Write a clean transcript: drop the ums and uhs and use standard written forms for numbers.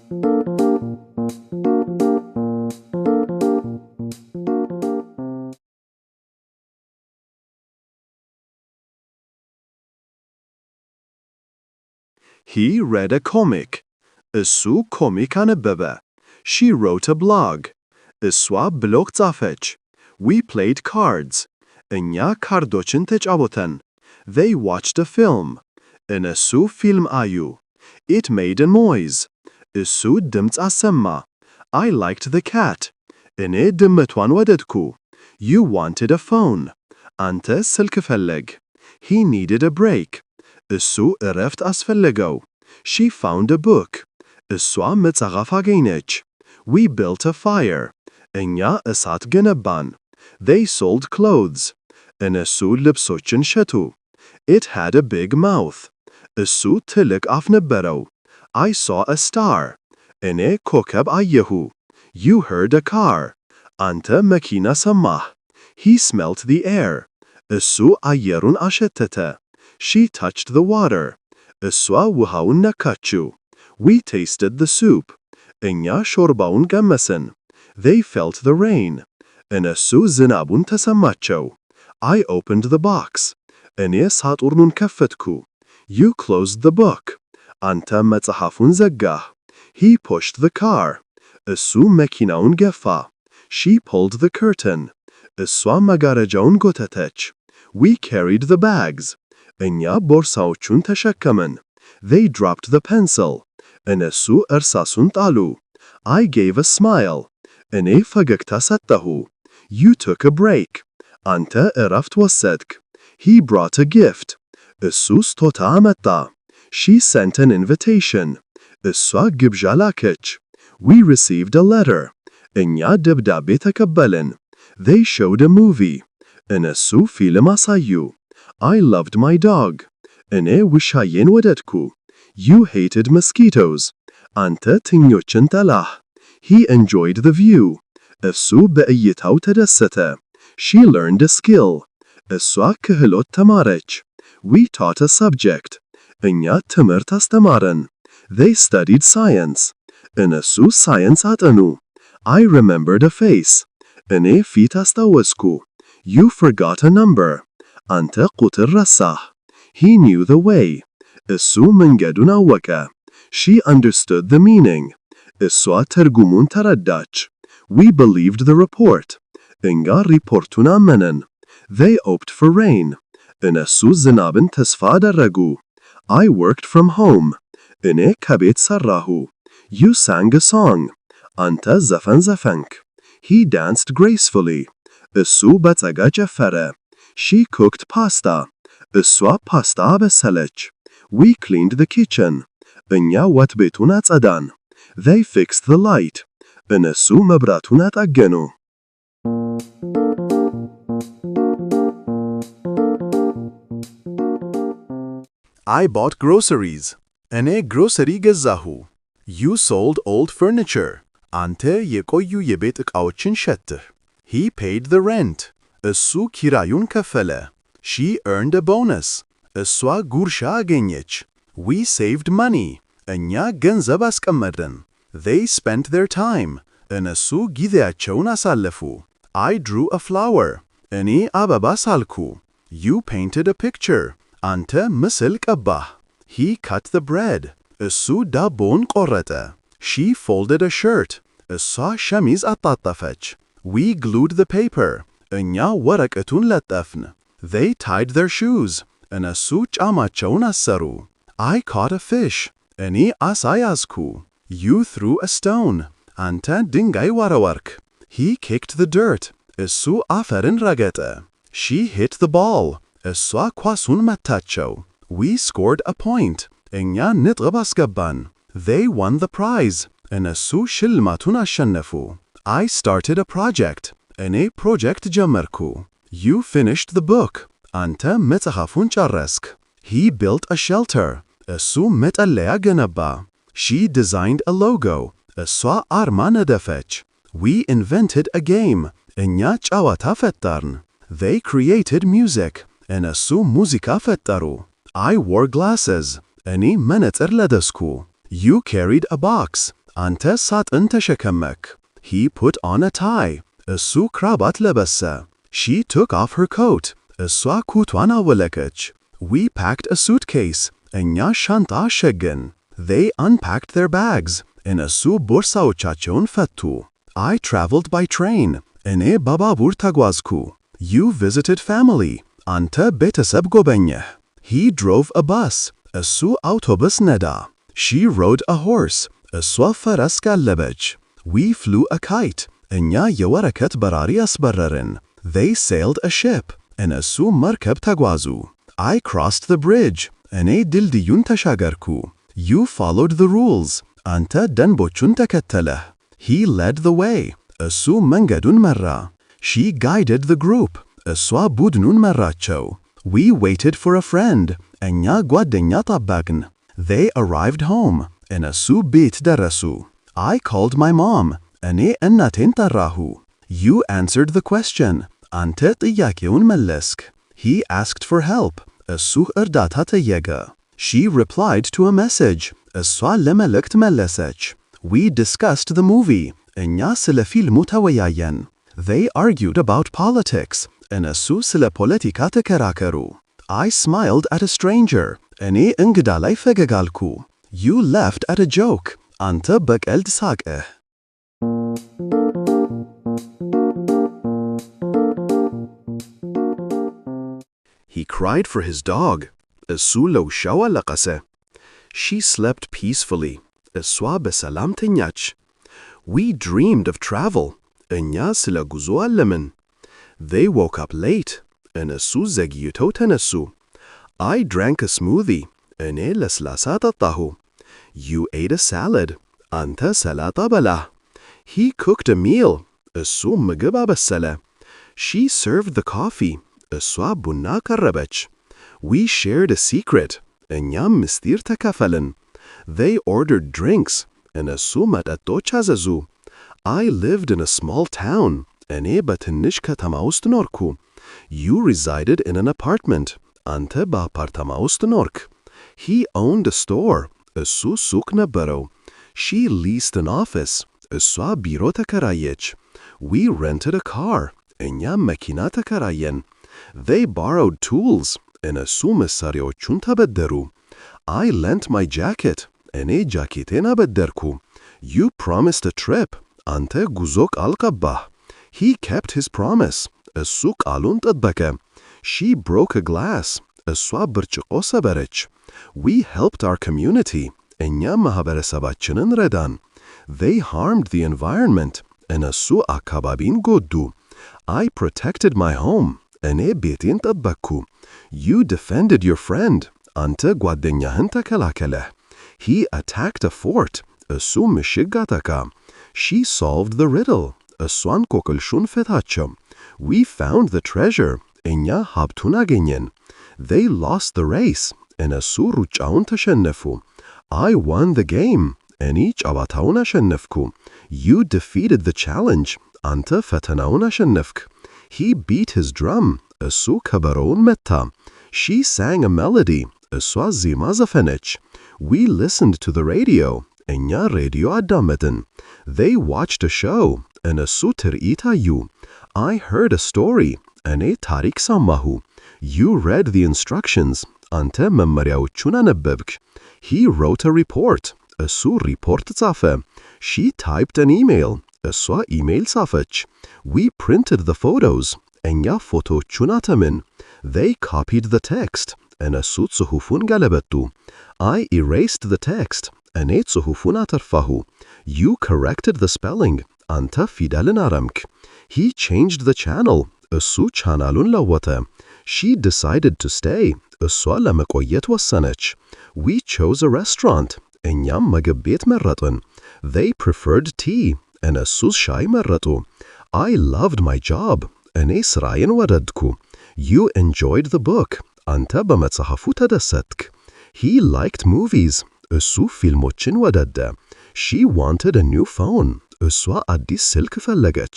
He read a comic. እሱ ኮሚክ አነበበ. She wrote a blog. እሷ ብሎግ ጻፈች. We played cards. እኛ ካርዶችን ተጫወተን. They watched a film. እነሱ ፊልም አዩ. It made a noise. እሱ ድምፅ አሰማ. I liked the cat. እኔ ድመቷን ወደድኩ. You wanted a phone. አንተ ስልክ ፈለግ. He needed a break. እሱ እረፍት አስፈለገው. She found a book. እሷ መጽሐፍ አገኘች. We built a fire. እኛ እሳት ገነባን. They sold clothes. እነሱ ልብሶችን ሸጡ. It had a big mouth. እሱ ትልቅ አፍ ነበረው. I saw a star. እኔ ኮከብ አየሁ. You heard a car. አንተ መኪና ሰማህ. He smelt the air. እሱ አየሩን አሸተተ. She touched the water. እሷ ውሃውን ነካችው. We tasted the soup. እኛ ሾርባውን ቀመስን. They felt the rain. እነሱ ዝናቡን ተሰማቸው. I opened the box. እኔ ሳጥኑን ከፈትኩ. You closed the book. አንተ መጽሐፉን ዘጋህ. He pushed the car. እሱ መኪናውን ገፋ. She pulled the curtain. እሷ መጋረጃውን ጎተተች. We carried the bags. እኛ ቦርሳዎቹን ተሸከመን. They dropped the pencil. እነሱ እርሳሱን ጣሉ. I gave a smile. እኔ ፈገግታ ሰጠሁ. You took a break. አንተ እረፍት ወሰድክ. He brought a gift. እሱ ስጦታ አመጣ. She sent an invitation. እሷ ግብዣ ላከች. We received a letter. እኛ ደብዳቤ ተቀበልን. They showed a movie. እነሱ ፊልም አሳዩ. I loved my dog. እኔ ውሻዬን ወደድኩ. You hated mosquitoes. አንተ ትኞችን ጠላህ. He enjoyed the view. እሱ በእይታው ተደሰተ. She learned a skill. እሷ ክህሎት ተማረች. We taught a subject. እኛ ትምህርት አስተማረን. They studied science. እነሱ ሳይንስ አጠኑ. I remembered a face. እኔ ፊት አስታወስኩ. You forgot a number. አንተ ቁጥር ረሳህ. He knew the way. እሱ መንገዱን አወቀ. She understood the meaning. እሷ ትርጉሙን ተረዳች. We believed the report. እኛ ሪፖርቱን አመነን. They hoped for rain. እነሱ ዝናብን ተስፋ አደረጉ. I worked from home. እኔ ከቤት ሰራሁ. You sang a song. አንተ ዘፈን ዘፈንክ. He danced gracefully. እሱ በጸጋ ጨፈረ. She cooked pasta. እሷ ፓስታ አበሰለች. We cleaned the kitchen. እኛ ወጥ ቤቱን አጸዳን. They fixed the light. እነሱ መብራቱን አጠገኑ. I bought groceries. እኔ ግሮሰሪ ገዛሁ. You sold old furniture. አንተ የቆዩ የቤት ዕቃዎችን ሸጥህ. He paid the rent. እሱ ኪራዩን ከፈለ. She earned a bonus. እሷ ጉርሻ አገኘች. We saved money. እኛ ገንዘብ አስቀመጥን. They spent their time. እነሱ ጊዜያቸውን አሳለፉ. I drew a flower. እኔ አበባ ሳልኩ. You painted a picture. አንተ ምስል ቀባህ. He cut the bread. እሱ ዳቦን ቆረጠ. She folded a shirt. እሷ ሸሚዝ አጣጠፈች. We glued the paper. እኛ ወረቀቱን ለጠፍን. They tied their shoes. እነሱ ጫማቸውን አሰሩ. I caught a fish. እኔ አሳ ያዝኩ. You threw a stone. አንተ ድንጋይ ወረወርክ. He kicked the dirt. እሱ አፈርን ረገጠ. She hit the ball. እሷ ኳሱን መታቸው. We scored a point. እኛ ነጥብ አስገባን. They won the prize. እነሱ ሽልማቱን አሸነፉ. I started a project. እኔ ፕሮጀክት ጀመርኩ. You finished the book. አንተ መጽሐፉን ጨረስክ. He built a shelter. እሱ መጠለያ ገነባ. She designed a logo. እሷ አርማ ነደፈች. We invented a game. እኛ ጨዋታ ፈጠርን. They created music. እነሱ ሙዚቃ ፈጠሩ. I wore glasses. እኔ መነጽር ለበስኩ. You carried a box. አንተ ሳጥን ተሸከመክ። He put on a tie. እሱ ክራባት ለበሰ። She took off her coat. እሷ ኩቷን አወለቀች። We packed a suitcase. እኛ ሻንጣ አሸገን። They unpacked their bags. እነሱ ቦርሳዎቻቸውን ፈቱ። I traveled by train. እኔ በባቡር ተጓዝኩ። You visited family. አንተ ቤተሰብ ጎበኘህ። He drove a bus. እሱ አውቶቡስ ነዳ። She rode a horse. እሷ ፈረስ ጋለበች። We flew a kite. እኛ የወረቀት በራሪ አስበረርን። They sailed a ship. እነሱ መርከብ ተጓዙ። I crossed the bridge. እኔ ድልድዩን ተሻገርኩ። You followed the rules. አንተ ደንቦቹን ተከተለህ። He led the way. እሱ መንገዱን መራ። She guided the group. እሷ ቡድኑን መራቸው። We waited for a friend. እኛ ጓደኛ ጠበቅን። They arrived home. እነሱ ቤት ደረሱ። I called my mom. እኔ እናቴን ጠራሁ። You answered the question. አንተ ጥያቄውን መለስክ። He asked for help. እሱ እርዳታ ጠየቀ። She replied to a message. እሷ ለመልእክት መለሰች። We discussed the movie. እኛ ስለ ፊልሙ ተወያየን። They argued about politics. እነሱ ስለ ፖለቲካ ተከራከሩ። I smiled at a stranger. እኔ እንግዳ ላይ ፈገግ አልኩ። You laughed at a joke. አንተ በቀልድ ሳቅህ። He cried for his dog. እሱ ለውሻው አለቀሰ። She slept peacefully. እሷ በሰላም ተኛች። We dreamed of travel. እኛ ስለ ጉዞ አለምን። They woke up late. እነሱ ዘግይተው ተነሱ። I drank a smoothie. እኔ ለስላሳ ጠጣሁ። You ate a salad. አንተ ሰላጣ በላህ። He cooked a meal. እሱ ምግብ አበሰለ። She served the coffee. እሷ ቡና ቀረበች። We shared a secret. እኛም ምስጢር ተካፈልን። They ordered drinks. እነሱ መጠጦች አዘዙ። I lived in a small town. እኔ በትንሽ ከተማ ውስጥ ኖርኩ። You resided in an apartment. አንተ በአፓርታማ ውስጥ ኖርክ። He owned a store. እሱ ሱቅ ነበረው። She leased an office. እሷ ቢሮ ተከራየች። We rented a car. እኛም መኪና ተከራየን። They borrowed tools. እነሱ መሳሪያዎቹን ተበደሩ። I lent my jacket. እኔ ጃኬቴን አበደርኩ። You promised a trip. አንተ ጉዞ ቃል ገባህ። He kept his promise. እሱ ቃሉን ጠበቀ። She broke a glass. እሷ ብርጭቆ ሰበረች። We helped our community. እኛ ማህበረሰባችንን ረዳን። They harmed the environment. እነሱ አካባቢን ጎዱ። I protected my home. እኔ ቤቴን ጠበቅኩ። You defended your friend. አንተ ጓደኛህን ተከላከለህ። He attacked a fort. እሱ ምሽግ አጠቃ። She solved the riddle. እሷን ኮክልሹን ፈታቸው። We found the treasure. እኛ ሀብቱን አገኘን። They lost the race. እነሱ ሩጫውን ተሸነፉ። I won the game. እኔ ጨዋታውን አሸነፍኩ። You defeated the challenge. አንተ ፈተናውን አሸነፍክ። He beat his drum. እሱ ከበሮውን መታ። She sang a melody. እሷ ዜማ ዘፈነች። We listened to the radio. እኛ ሬዲዮ አዳመጥን። They watched a show. እነሱ ትርኢት አዩ። I heard a story. እኔ ታሪክ ሰማሁ። You read the instructions. አንተ መመሪያዎቹን አነበብክ። He wrote a report. እሱ ሪፖርት ጻፈ። She typed an email. እሷ ኢሜይል ጻፈች። We printed the photos. እኛ ፎቶዎቹን አተምን። They copied the text. እነሱ ጽሑፉን ገለበጡ። I erased the text. እኔ ጽሑፉን አጠፋሁ። You corrected the spelling. አንተ ፊደልን አረምክ። He changed the channel. እሱ ቻናሉን ለወጠ። She decided to stay. እሷ ለመቆየት ወሰነች። We chose a restaurant. እኛም ምግብ ቤት መረጥን። They preferred tea. እነሱ ሻይ መረጡ። I loved my job. እኔ ስራዬን ወደድኩ። You enjoyed the book. አንተ በመጽሐፉ ተደሰትክ። He liked movies. እሱ ፊልሞችን ወደደ። She wanted a new phone. እሷ አዲስ ስልክ ፈለገች።